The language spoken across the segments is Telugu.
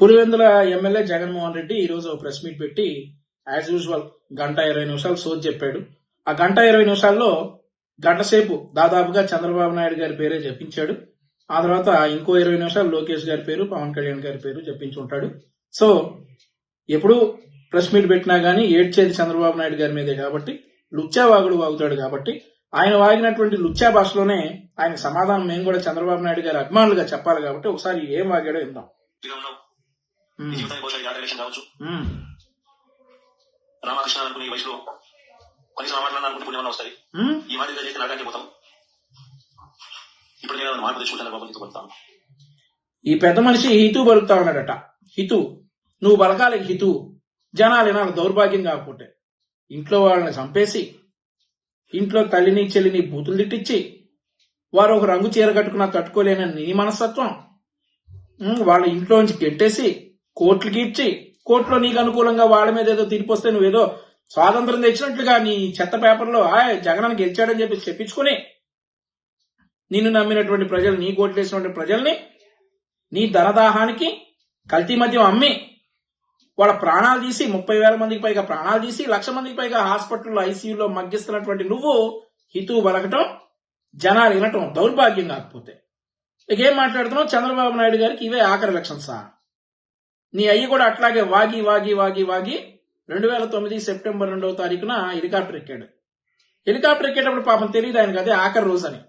పులివెందుల ఎమ్మెల్యే జగన్మోహన్ రెడ్డి ఈరోజు ప్రెస్ మీట్ పెట్టి యాజ్ యూజువల్ 1:20 సోది చెప్పాడు. ఆ 1:20 గంట సేపు దాదాపుగా చంద్రబాబు నాయుడు గారి పేరే చెప్పించాడు. ఆ తర్వాత ఇంకో 20 నిమిషాలు లోకేష్ గారి పేరు, పవన్ కళ్యాణ్ గారి పేరు చెప్పించి ఉంటాడు. సో ఎప్పుడు ప్రెస్ మీట్ పెట్టినా గానీ ఏడ్చేది చంద్రబాబు నాయుడు గారి మీదే కాబట్టి, లుచ్చా వాగుడు వాగుతాడు కాబట్టి ఆయన వాగినటువంటి లుచ్చా భాషలోనే ఆయన సమాధానం మేము కూడా చంద్రబాబు నాయుడు గారి అభిమానులుగా చెప్పాలి కాబట్టి ఒకసారి ఏం వాగాడో విందాం. రామకృష్ణ అనుకునే ఈ వయసులో కనీసం మాట్లాడాలని అనుకుంటే పుణ్యం వస్తాయి. ఈ మాదిరిగా చేస్తే నరకానికి పోతాం. ఇప్పుడు నేను మార్పు తెచ్చుకుంటాను బాబు, నీతో పడతాను. ఈ పెద్ద మనిషి హితూ బలుకుతా ఉన్నాడట. హితూ నువ్వు బలకాలి, హితూ జనాలు వినాలి. దౌర్భాగ్యం కాకపోతే ఇంట్లో వాళ్ళని చంపేసి, ఇంట్లో తల్లిని చెల్లిని బూతులు తిట్టించి, వారు ఒక రంగు చీర కట్టుకున్నా తట్టుకోలేనని నీ మనస్తత్వం, వాళ్ళ ఇంట్లోంచి గెట్టేసి కోర్టులకి ఇచ్చి, కోర్టులో నీకు అనుకూలంగా వాళ్ళ మీద ఏదో తీర్పు వస్తే నువ్వేదో స్వాతంత్రం తెచ్చినట్లుగా నీ చెత్త పేపర్లో జగనాన్ని గెలిచాడని చెప్పి చెప్పించుకుని, నిన్ను నమ్మినటువంటి ప్రజలు, నీ కోట్లేసినటువంటి ప్రజల్ని నీ ధనదాహానికి కల్తీ మద్యం అమ్మి వాళ్ళ ప్రాణాలు తీసి 30,000 మందికి పైగా ప్రాణాలు తీసి 1,00,000 మందికి పైగా హాస్పిటల్లో ఐసీయూలో మగ్గిస్తున్నటువంటి నువ్వు హితూ బలకటం, జనాలు వినటం దౌర్భాగ్యం కాకపోతే ఇకేం మాట్లాడుతున్నావు? చంద్రబాబు నాయుడు గారికి ఇవే ఆఖరి ఎలక్షన్సా? నీ అయ్యి కూడా అట్లాగే వాగి వాగి వాగి వాగి 2009 సెప్టెంబర్ 2వ తారీఖున హెలికాప్టర్ ఎక్కాడు. హెలికాప్టర్ ఎక్కేటప్పుడు పాపం తెలియదు ఆయనకు అదే ఆఖరి రోజు అని.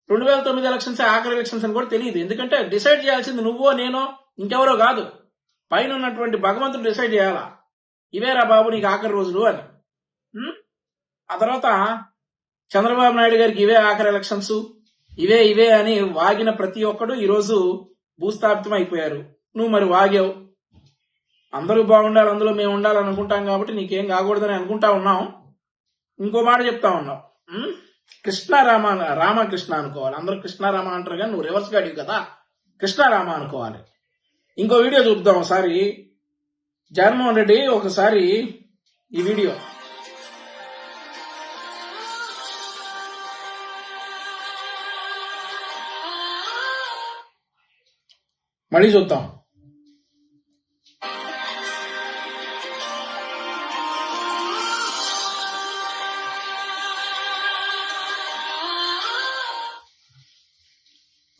2009 ఎలక్షన్స్ ఆఖరి ఎలక్షన్స్ అని కూడా తెలియదు. ఎందుకంటే డిసైడ్ చేయాల్సింది నువ్వో నేనో ఇంకెవరో కాదు, పైన ఉన్నటువంటి భగవంతుడు డిసైడ్ చేయాలా ఇవేరా బాబు నీకు ఆఖరి రోజులు అని. ఆ తర్వాత చంద్రబాబు నాయుడు గారికి ఇవే ఆఖరి ఎలక్షన్స్, ఇవే ఇవే అని వాగిన ప్రతి ఒక్కడు ఈరోజు భూస్థాపితం అయిపోయారు. నువ్వు మరి వాగావు. అందరూ బాగుండాలి, అందులో మేము ఉండాలని అనుకుంటాం కాబట్టి నీకేం కాకూడదని అనుకుంటా ఉన్నాం. ఇంకో మాట చెప్తా ఉన్నావు, కృష్ణారామ రామకృష్ణ అనుకోవాలి. అందరూ కృష్ణారామ అంటారు కానీ నువ్వు రివర్స్ గాడివి కదా, కృష్ణారామ అనుకోవాలి. ఇంకో వీడియో చూద్దాం ఒకసారి. జగన్మోహన్ రెడ్డి ఒకసారి ఈ వీడియో మళ్ళీ చూద్దాం.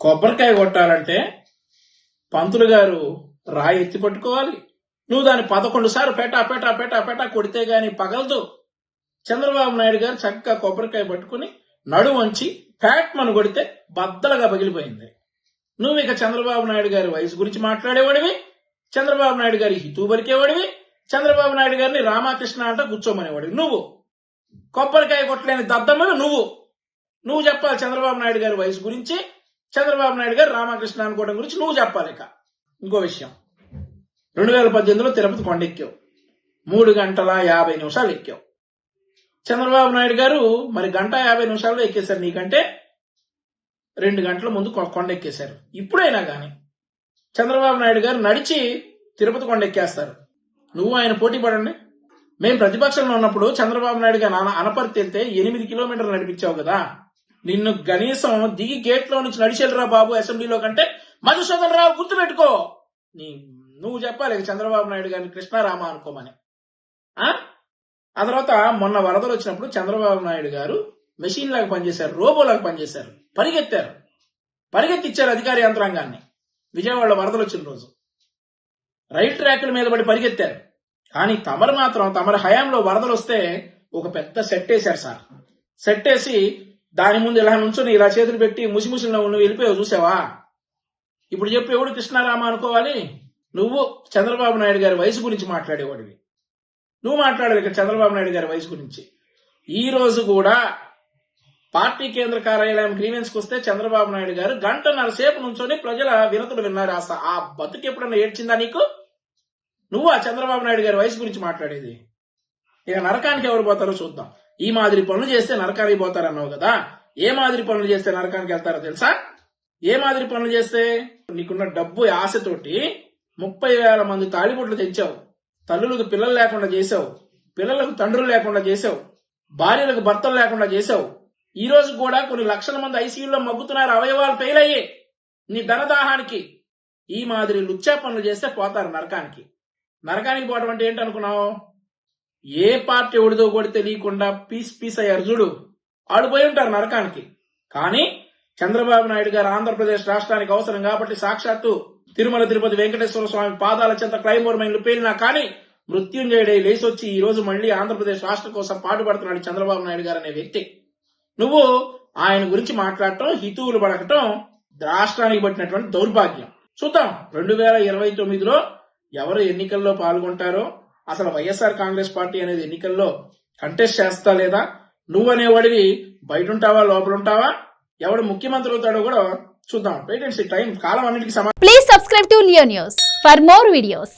కొబ్బరికాయ కొట్టాలంటే పంతులు గారు రాయి ఎత్తి పట్టుకోవాలి. నువ్వు దాన్ని 11 సార్లు పెటా పెటా పెటా పెటా కొడితే గాని పగలదు. చంద్రబాబు నాయుడు గారు చక్కగా కొబ్బరికాయ పట్టుకుని నడు వంచి ఫ్యాట్మను కొడితే బద్దలుగా పగిలిపోయింది. నువ్వు ఇక చంద్రబాబు నాయుడు గారి వయసు గురించి మాట్లాడేవాడివి, చంద్రబాబు నాయుడు గారి హితూ బలికేవాడివి, చంద్రబాబు నాయుడు గారిని రామకృష్ణ అంట కూర్చోమనేవాడివి. నువ్వు కొబ్బరికాయ కొట్టలేని దద్దమ్మవి నువ్వు చెప్పాలి చంద్రబాబు నాయుడు గారి వయసు గురించి, చంద్రబాబు నాయుడు గారు రామకృష్ణ అనుకోవడం గురించి నువ్వు చెప్పాలి. ఇక ఇంకో విషయం, 2018లో తిరుపతి కొండెక్కావు, 3 గంటల 50 నిమిషాలు ఎక్కావు. చంద్రబాబు నాయుడు గారు మరి 1:50 ఎక్కేశారు, నీకంటే 2 గంటల ముందు కొండెక్కేశారు. ఇప్పుడైనా గాని చంద్రబాబు నాయుడు గారు నడిచి తిరుపతి కొండెక్కేస్తారు. నువ్వు ఆయన పోటీ పడండి. మేము ప్రతిపక్షంలో ఉన్నప్పుడు చంద్రబాబు నాయుడు గారు అనపర్తి వెళ్తే 8 కిలోమీటర్లు నడిపించావు కదా. నిన్ను కనీసం దిగి గేట్లో నుంచి నడిచెళ్ళరా బాబు అసెంబ్లీలో కంటే మధుసూదన్ రావు గుర్తుపెట్టుకో. నువ్వు చెప్పాలి చంద్రబాబు నాయుడు గారిని కృష్ణారామ అనుకోమని. ఆ తర్వాత మొన్న వరదలు వచ్చినప్పుడు చంద్రబాబు నాయుడు గారు మెషిన్ లాగా పనిచేశారు, రోబోలాగా పనిచేశారు, పరిగెత్తిచ్చారు అధికార యంత్రాంగాన్ని. విజయవాడలో వరదలు వచ్చిన రోజు రైల్ ట్రాక్ల మీద పడి పరిగెత్తారు. కానీ తమరు మాత్రం తమరి హయాంలో వరదలు వస్తే ఒక పెద్ద సెట్ వేశారు సార్. సెట్ వేసి దాని ముందు ఇలా నుంచుని ఇలా చేతులు పెట్టి ముసిముసిలో నువ్వు వెళ్ళిపోయావు చూసావా. ఇప్పుడు చెప్పి ఎవడు కృష్ణారామ అనుకోవాలి? నువ్వు చంద్రబాబు నాయుడు గారి వయసు గురించి మాట్లాడేవాడివి. నువ్వు మాట్లాడలేదు ఇక్కడ చంద్రబాబు నాయుడు గారి వయసు గురించి. ఈ రోజు కూడా పార్టీ కేంద్ర కార్యాలయం గ్రీవెన్స్కి వస్తే చంద్రబాబు నాయుడు గారు 1.5 గంటల సేపు నుంచొని ప్రజల వినతులు విన్నారు. ఆ బతుకు ఎప్పుడన్నా ఏడ్చిందా నీకు? నువ్వు ఆ చంద్రబాబు నాయుడు గారి వయసు గురించి మాట్లాడేది. ఇక నరకానికి ఎవరు పోతారో చూద్దాం. ఈ మాదిరి పనులు చేస్తే నరకానికి పోతారన్నావు కదా. ఏ మాదిరి పనులు చేస్తే నరకానికి వెళ్తారో తెలుసా? ఏ మాదిరి పనులు చేస్తే? నీకున్న డబ్బు ఆశతోటి 30,000 మంది తాళిబొట్లు తెచ్చావు, తల్లులకు పిల్లలు లేకుండా చేసావు, పిల్లలకు తండ్రులు లేకుండా చేసావు, భార్యలకు భర్తలు లేకుండా చేసావు. ఈ రోజు కూడా కొన్ని లక్షల మంది ఐసీయూలో మగ్గుతున్నారు, అవయవాలు ఫెయిల్ అయ్యి నీ ధనదాహానికి. ఈ మాదిరి లుచ్చా పనులు చేస్తే పోతారు నరకానికి. నరకానికి పోవడం అంటే ఏంటనుకున్నావు? ఏ పార్టీ ఎవడిదో కూడా తెలియకుండా పీస్ అయ్యారు చూడు, ఆడిపోయి ఉంటారు నరకానికి. కానీ చంద్రబాబు నాయుడు గారు ఆంధ్రప్రదేశ్ రాష్ట్రానికి అవసరం కాబట్టి సాక్షాత్తు తిరుమల తిరుపతి వెంకటేశ్వర స్వామి పాదాల చెంత క్లైమోర్ మైన్లు పేలినా కానీ మృత్యుంజయుడై లేసొచ్చి ఈ రోజు మళ్లీ ఆంధ్రప్రదేశ్ రాష్ట్రం కోసం పాటుపడుతున్నాడు చంద్రబాబు నాయుడు గారు అనే వ్యక్తి. నువ్వు ఆయన గురించి మాట్లాడటం, హితువులు పడకటం రాష్ట్రానికి పట్టినటువంటి దౌర్భాగ్యం. చూద్దాం 2029లో ఎవరు ఎన్నికల్లో పాల్గొంటారో, అసలు వైఎస్ఆర్ కాంగ్రెస్ పార్టీ అనేది ఎన్నికల్లో కంటెస్ట్ చేస్తా లేదా, నువ్వనేవాడివి బయట ఉంటావా లోపల ఉంటావా, ఎవడు ముఖ్యమంత్రి అవుతాడో కూడా చూద్దాం. Wait and see. టైం కాలం అన్నిటికీ సమాధానం. Please subscribe to Leo News for more videos.